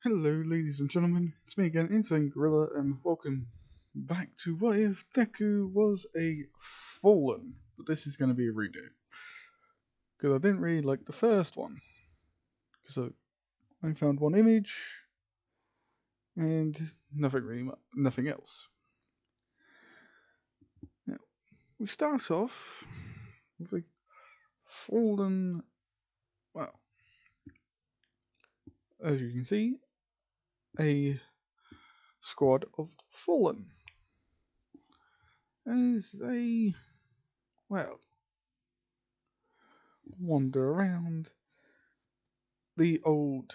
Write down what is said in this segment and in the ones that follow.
Hello, ladies and gentlemen. It's me again, Insane Gorilla, and welcome back to What If Deku Was a Fallen. But this is going to be a redo because I didn't really like the first one. Because I found one image and nothing else. Now we start off with a fallen. Well, as you can see, a squad of fallen as they wander around the well,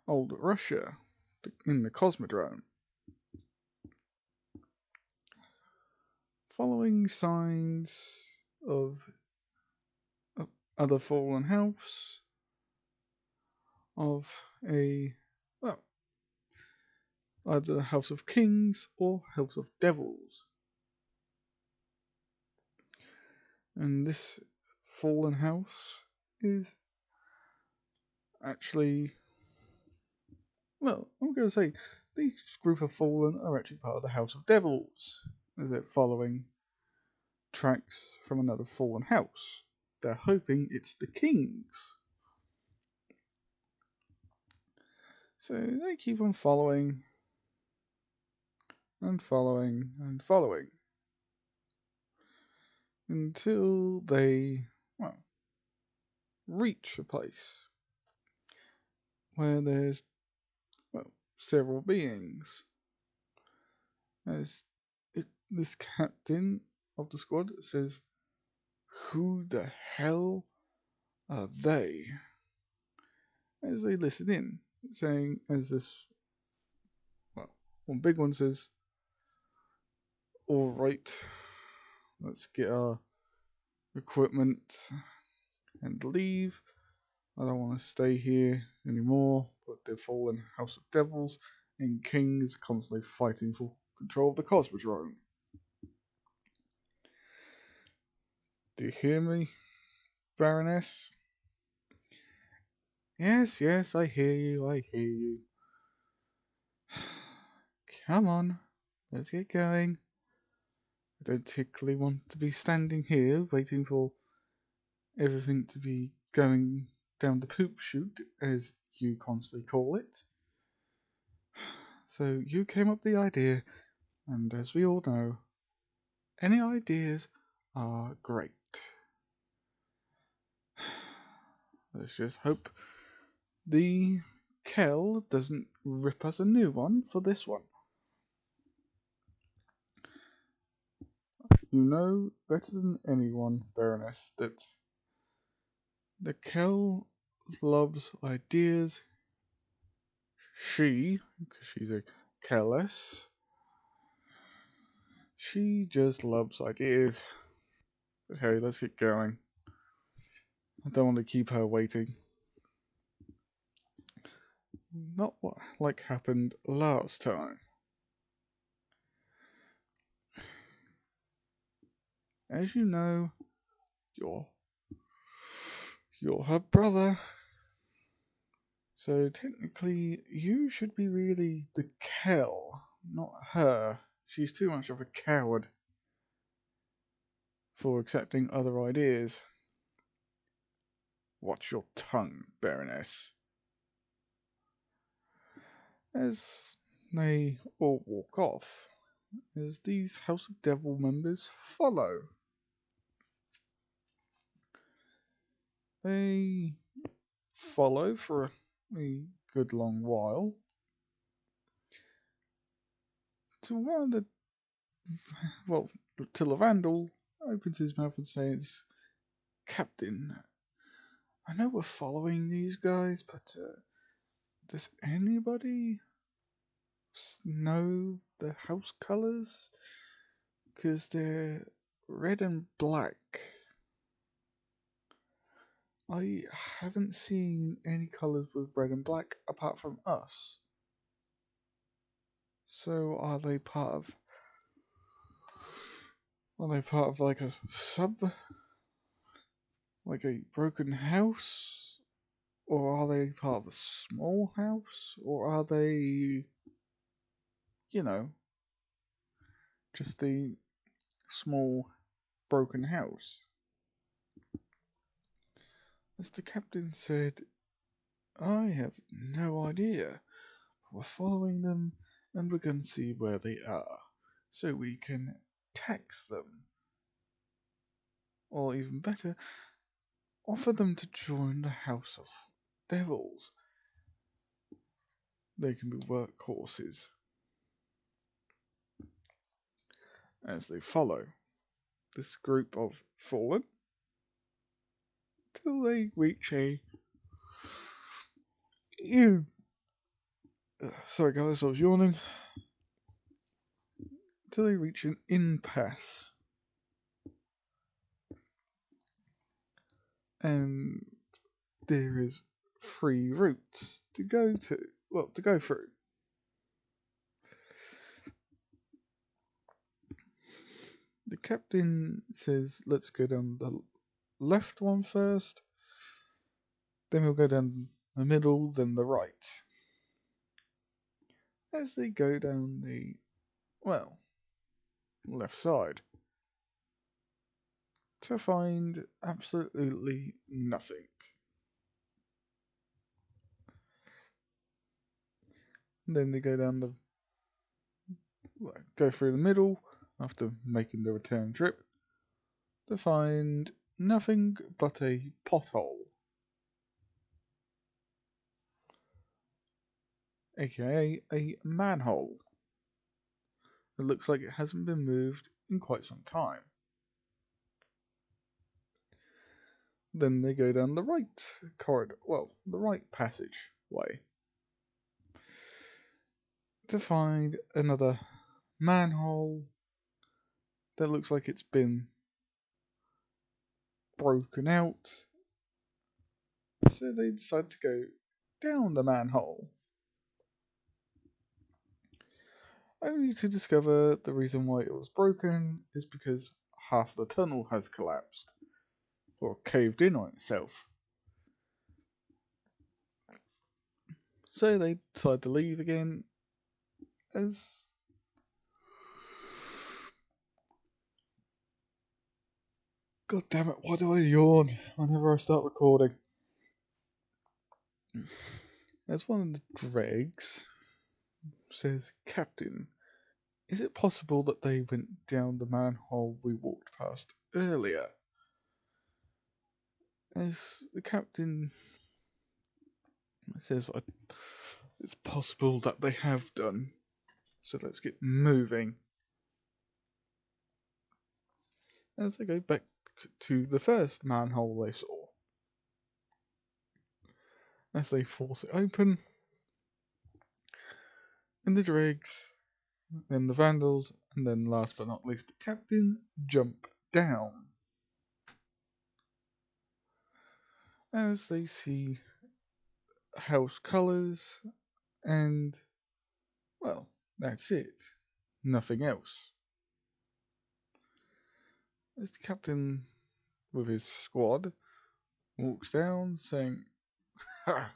old Russia in the Cosmodrome, following signs of other fallen house, of a, well, either House of Kings or House of Devils. And this fallen house is actually, I'm going to say, these group of fallen are actually part of the House of Devils, as they're following tracks from another fallen house. They're hoping it's the Kings. So they keep on following and following and following until they, reach a place where there's, several beings. As this captain of the squad says, "Who the hell are they?" As they listen in, saying, as this, one big one says, "All right, let's get our equipment and leave. I don't want to stay here anymore, but the fallen House of Devils and Kings constantly fighting for control of the Cosmodrome." Do you hear me, Baroness? Yes, yes, I hear you, I hear you. Come on, let's get going. I don't particularly want to be standing here waiting for everything to be going down the poop chute, as you constantly call it. So you came up with the idea, and as we all know, any ideas are great. Let's just hope the Kel doesn't rip us a new one for this one. You know better than anyone, Baroness, that the Kel loves ideas. Because she's a Kelless, she just loves ideas. But hey, let's get going. I don't want to keep her waiting. Not what happened last time. As you know, you're her brother. So technically, you should be really the Kel, not her. She's too much of a coward for accepting other ideas. Watch your tongue, Baroness. As they all walk off, as these House of Devil members follow. They follow for a good long while to one of the, till the Vandal opens his mouth and says, "Captain, I know we're following these guys, but does anybody know the house colors? Because they're red and black. I haven't seen any colors with red and black apart from us. So are they part of like a sub, like a broken house, Or are they part of a small house? Or are they, you know, just a small broken house? As the captain said, I have no idea. We're following them and we're going to see where they are so we can tax them. Or even better, offer them to join the House of Devils. They can be workhorses. As they follow this group of fallen till they reach a. Sorry, guys, I was yawning. Till they reach an impasse. And there is 3 routes to go to. Well, to go through. The captain says, let's go down the left one first. Then we'll go down the middle, then the right. As they go down the, well, left side. To find absolutely nothing. And then they go down the, go through the middle after making the return trip to find nothing but a pothole, aka a manhole. It looks like it hasn't been moved in quite some time. Then they go down the right corridor, well, the right passageway, to find another manhole that looks like it's been broken out. So they decide to go down the manhole, only to discover the reason why it was broken is because half the tunnel has collapsed, or caved in on itself. So they decide to leave again, as God damn it, why do I yawn whenever I start recording? As one of the dregs says, Captain, is it possible that they went down the manhole we walked past earlier? As the captain says, it's possible that they have done. So let's get moving. As they go back to the first manhole they saw. As they force it open, and the dregs, then the vandals, and then last but not least the captain jump down. As they see house colours, and, well, that's it. Nothing else. As the captain, with his squad, walks down, saying, ha!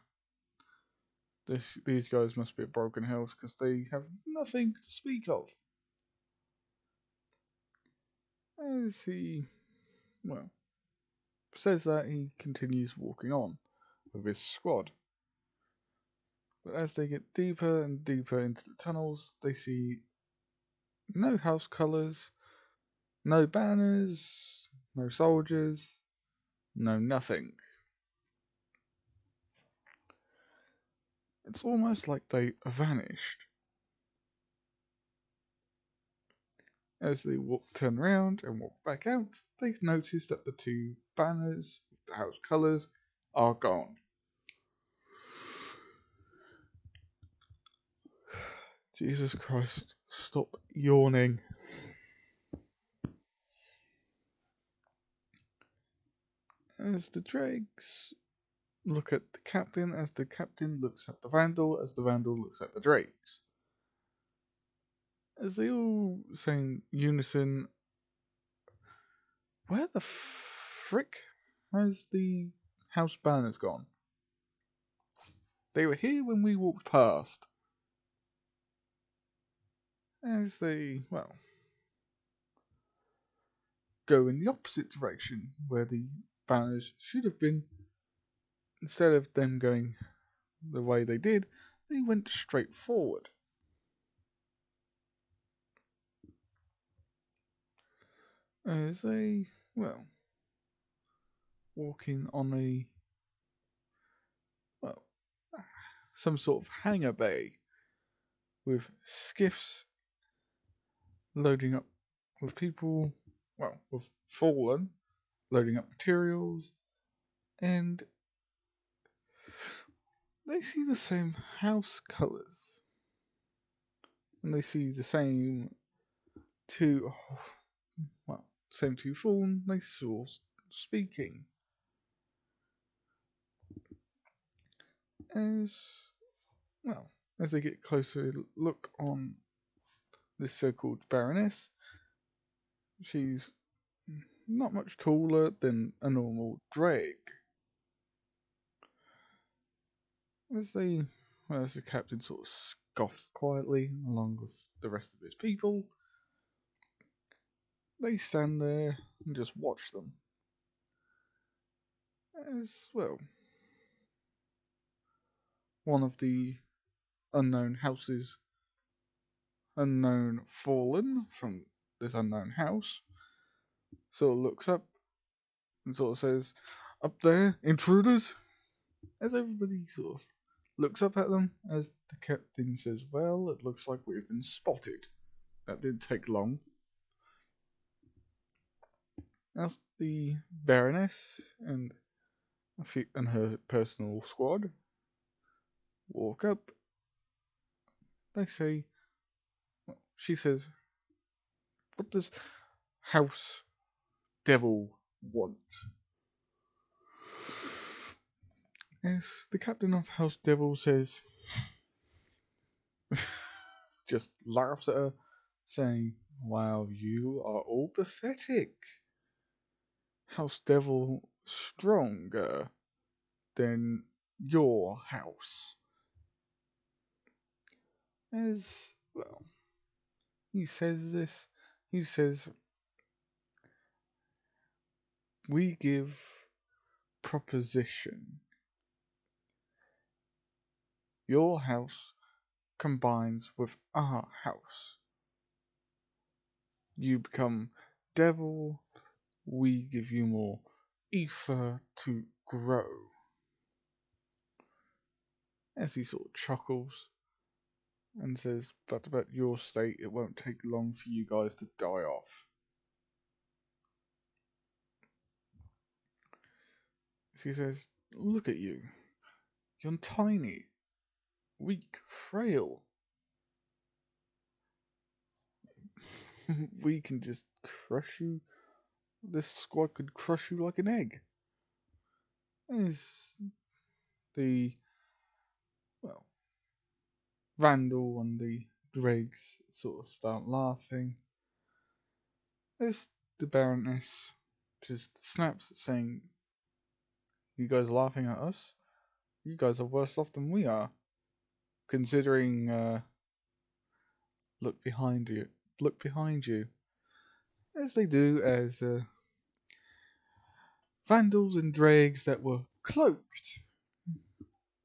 These guys must be a broken house because they have nothing to speak of. As he, well, says that, he continues walking on with his squad. But as they get deeper and deeper into the tunnels, they see no house colours, no banners, no soldiers, no nothing. It's almost like they vanished. As they turn around and walk back out, they notice that the 2 banners with the house colours are gone. Jesus Christ, stop yawning. As the dregs look at the captain, as the captain looks at the vandal, as the vandal looks at the dregs. As they all say in unison, where the frick has the house banners gone? They were here when we walked past. As they, well, go in the opposite direction where the banners should have been. Instead of them going the way they did, they went straight forward. As they, well, walking on a, well, some sort of hangar bay with skiffs loading up with people, well, with fallen, loading up materials, and they see the same house colours. And they see the same two, well, same two fallen they saw speaking. As, well, as they get closer, look on this so-called Baroness. She's not much taller than a normal drake. As they, well, as the captain sort of scoffs quietly along with the rest of his people, they stand there and just watch them. As well, one of the unknown houses, unknown fallen from this unknown house, sort of looks up and sort of says, "Up there, intruders!" As everybody sort of looks up at them, as the captain says, "Well, it looks like we've been spotted." That didn't take long. As the Baroness and her personal squad walk up, they say, well, she says, "What does House Devil want?" As the captain of House Devil says, just laughs at her, saying, "Wow, you are all pathetic. House Devil stronger than your house." As well, he says this. He says, "We give proposition. Your house combines with our house. You become devil. We give you more ether to grow." As he sort of chuckles and says, "But about your state, it won't take long for you guys to die off." As he says, "Look at you. You're tiny, weak, frail. We can just crush you. This squad could crush you like an egg." As the, well, Vandal and the dregs sort of start laughing, as the Baroness just snaps, saying, "You guys are laughing at us? You guys are worse off than we are. Considering, look behind you. Look behind you." As they do, as Vandals and dregs that were cloaked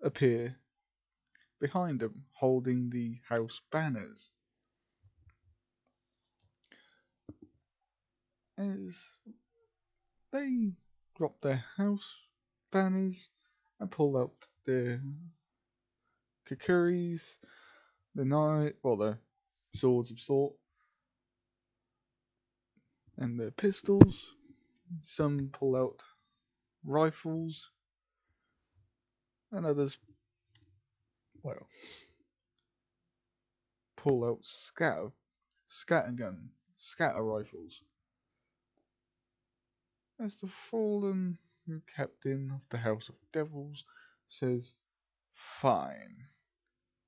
appear behind them, holding the house banners. As they drop their house banners and pull out their kakuris, the knife, well, the swords of sort, and their pistols. Some pull out rifles, and others, well, pull out scatter rifles. As the fallen captain of the House of Devils says, "Fine,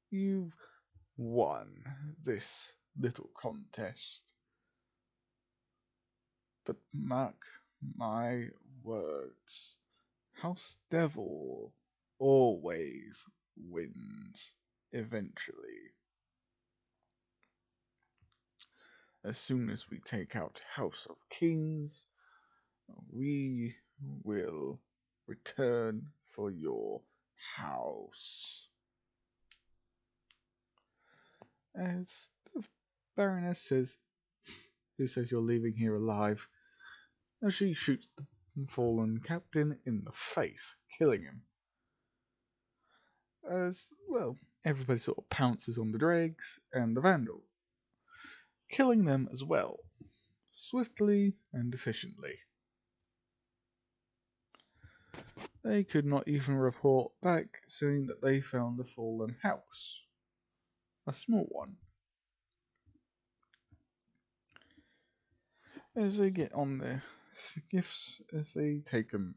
you've won this little contest. But mark my words, House Devil always wins eventually. As soon as we take out House of Kings, we will return for your house. As the Baroness says, who says you're leaving here alive, as she shoots the fallen captain in the face, killing him. As well, everybody sort of pounces on the dregs and the vandal, killing them as well, swiftly and efficiently. They could not even report back saying that they found the fallen house. A small one. As they get on their gifts, as they take them,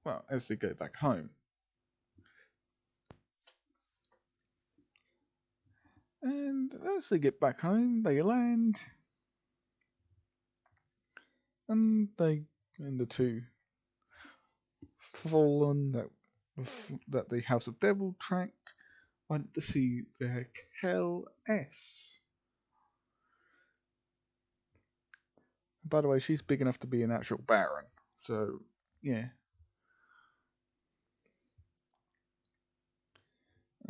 well, as they go back home. And as they get back home, they land, and the two fallen that the House of Devil tracked went to see their Kel S. By the way, she's big enough to be an actual baron, so yeah.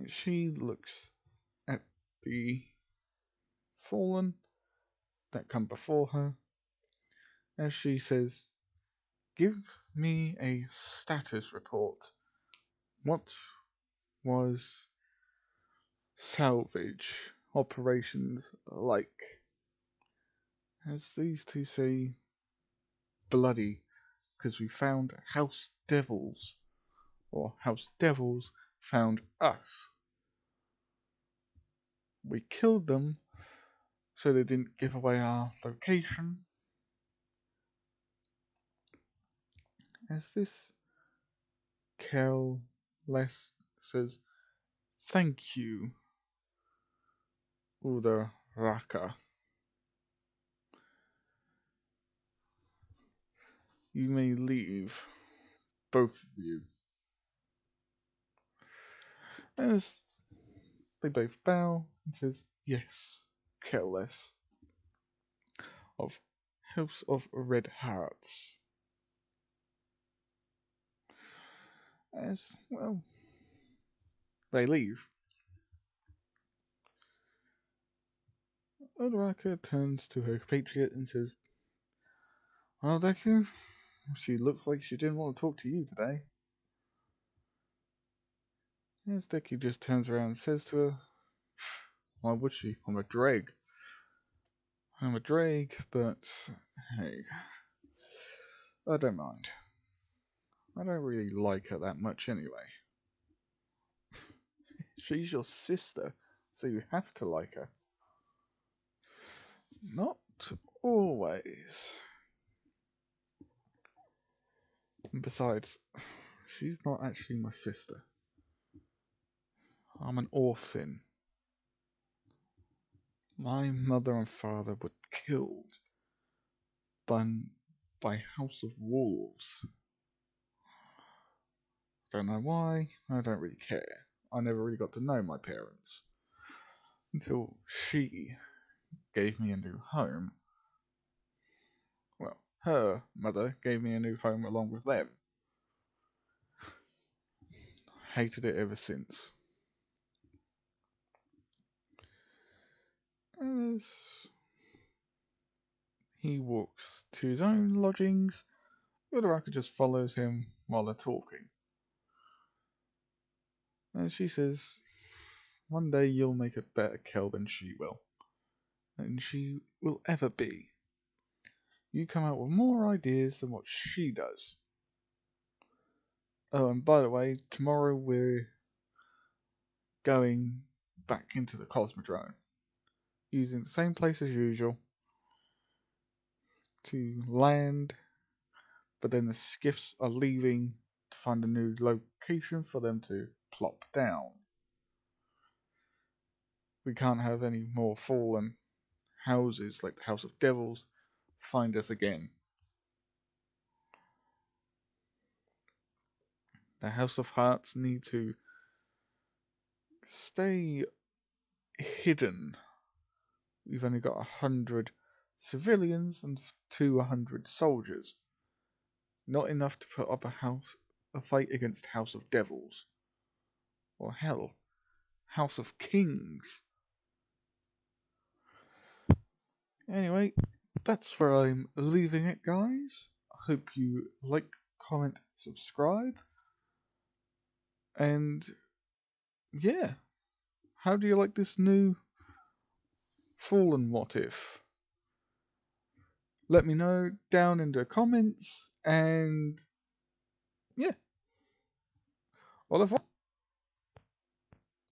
She looks at the fallen that come before her as she says, "Give me a status report. What was salvage operations like?" As these two say, "Bloody, because we found house devils, or house devils found us. We killed them so they didn't give away our location." As this Kel Les says, "Thank you, Uda Raka. You may leave, both of you." As they both bow and says, "Yes, Kelles of House of Red Hearts." As well, they leave. Odraka turns to her compatriot and says, "Well, Deku, she looks like she didn't want to talk to you today." As Deku just turns around and says to her, "Why would she? I'm a dreg. I'm a dreg, but hey, I don't mind. I don't really like her that much anyway. She's your sister, so you have to like her." "Not always. And besides, she's not actually my sister. I'm an orphan. My mother and father were killed by, by House of Wolves. Don't know why, I don't really care. I never really got to know my parents until she gave me a new home. Well, her mother gave me a new home along with them. Hated it ever since." As he walks to his own lodgings, Uraraka just follows him while they're talking. And she says, "One day you'll make a better Kel than she will. And she will ever be. You come out with more ideas than what she does. Oh, and by the way, tomorrow we're going back into the Cosmodrome, using the same place as usual to land, but then the skiffs are leaving to find a new location for them to plop down. We can't have any more fallen houses like the House of Devils find us again. The House of Hearts need to stay hidden. We've only got 100 civilians and 200 soldiers. Not enough to put up a fight against House of Devils. Or hell, House of Kings. Anyway, that's where I'm leaving it, guys. I hope you like, comment, subscribe. And yeah, how do you like this new Fallen What If? Let me know down in the comments, and yeah, au revoir.